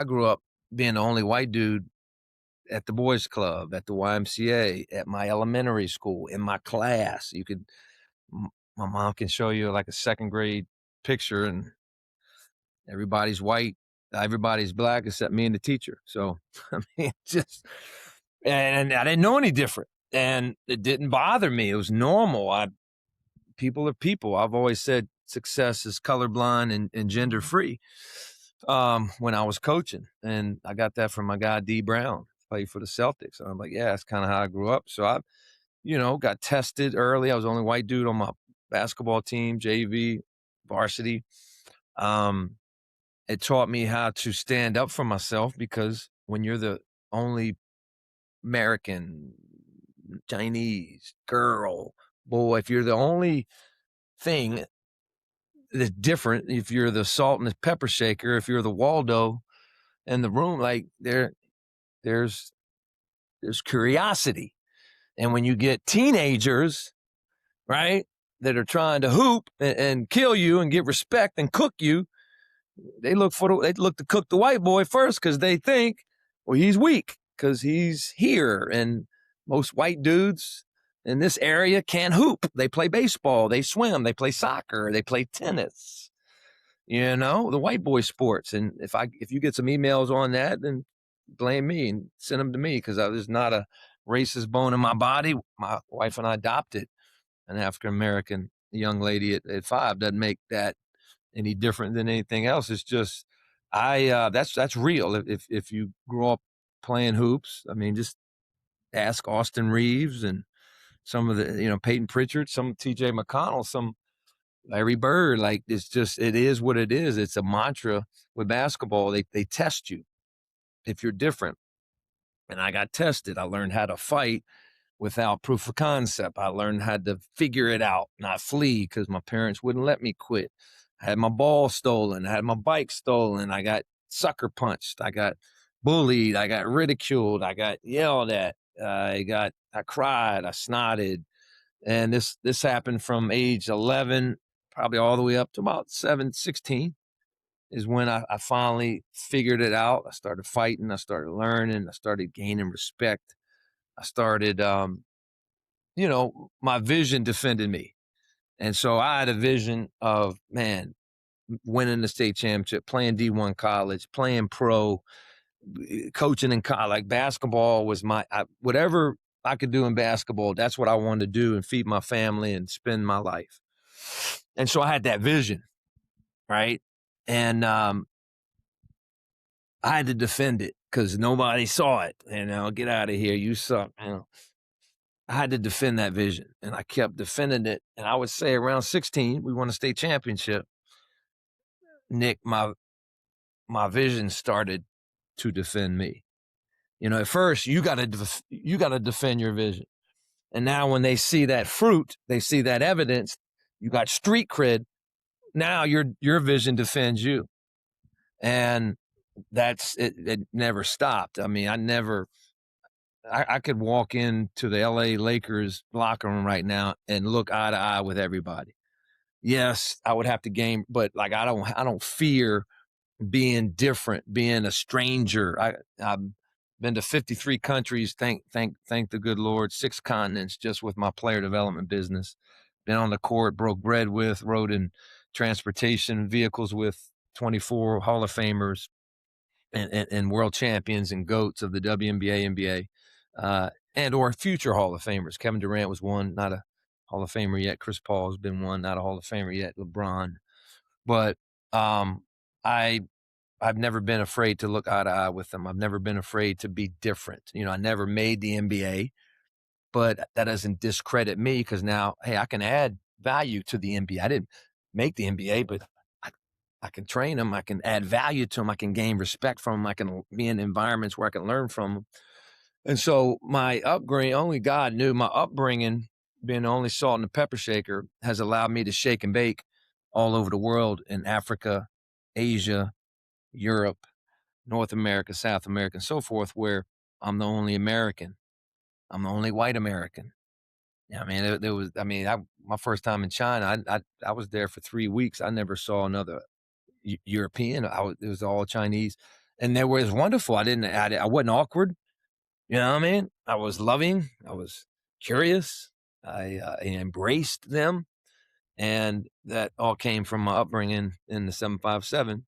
I grew up being the only white dude at the boys club, at the YMCA, at my elementary school, in my class. My mom can show you like a second grade picture, and everybody's white, everybody's black except me and the teacher. So, I mean, just, and I didn't know any different, and it didn't bother me. It was normal. People are people. I've always said success is colorblind and gender free. When I was coaching, and I got that from my guy D Brown, played for the Celtics. And I'm like, yeah, that's kind of how I grew up. So I, got tested early. I was the only white dude on my basketball team, JV, varsity. Um, it taught me how to stand up for myself, because when you're the only American, Chinese, girl, boy, if you're the only thing that's different, if you're the salt and the pepper shaker, if you're the Waldo in the room, like there's curiosity. And when you get teenagers, right, that are trying to hoop and kill you and get respect and cook you, they look to cook the white boy first, because they think, well, he's weak because he's here. And most white dudes in this area can't hoop. They play baseball, they swim, they play soccer, they play tennis. The white boy sports. And if you get some emails on that, then blame me and send them to me, because there's not a racist bone in my body. My wife and I adopted an African American young lady at 5. Doesn't make that any different than anything else. It's just that's real. If you grow up playing hoops, I mean, just ask Austin Reeves and some of the Peyton Pritchard, some T.J. McConnell, some Larry Bird. Like, it is what it is. It's a mantra with basketball. They test you if you're different. And I got tested. I learned how to fight without proof of concept. I learned how to figure it out, not flee, because my parents wouldn't let me quit. I had my ball stolen. I had my bike stolen. I got sucker punched. I got bullied. I got ridiculed. I got yelled at. I cried. I snotted. And this happened from age 11, probably all the way up to about 16 is when I finally figured it out. I started fighting. I started learning. I started gaining respect. I started, my vision defended me. And so I had a vision of, man, winning the state championship, playing D1 college, playing pro, coaching in college. Like, basketball was whatever I could do in basketball, that's what I wanted to do, and feed my family and spend my life. And so I had that vision, right? And I had to defend it because nobody saw it. Get out of here, you suck. I had to defend that vision, and I kept defending it. And I would say around 16, we won a state championship. Nick, my vision started to defend me. At first you got to defend your vision. And now when they see that fruit, they see that evidence, you got street cred. Now your vision defends you. And that's it. It never stopped. I mean, I could walk into the LA Lakers locker room right now and look eye to eye with everybody. Yes, I would have to game, but like, I don't fear being different, being a stranger. I've been to 53 countries. Thank the good Lord, 6 continents, just with my player development business. Been on the court, broke bread with, rode in transportation vehicles with 24 Hall of Famers and world champions and GOATs of the WNBA, NBA, and or future Hall of Famers. Kevin Durant was one, not a Hall of Famer yet. Chris Paul has been one, not a Hall of Famer yet. LeBron. But I've never been afraid to look eye to eye with them. I've never been afraid to be different. I never made the NBA, but that doesn't discredit me, because now, hey, I can add value to the NBA. I didn't make the NBA, but I can train them. I can add value to them. I can gain respect from them. I can be in environments where I can learn from them. And so my upbringing, only God knew, my upbringing, being the only salt and the pepper shaker, has allowed me to shake and bake all over the world, in Africa, Asia, Europe, North America, South America, and so forth, where I'm the only American. I'm the only white American. Yeah, I mean, my first time in China, I was there for 3 weeks. I never saw another European. It was all Chinese. and they were wonderful. I wasn't awkward. You know what I mean? I was loving. I was curious. I embraced them, and that all came from my upbringing in the 757.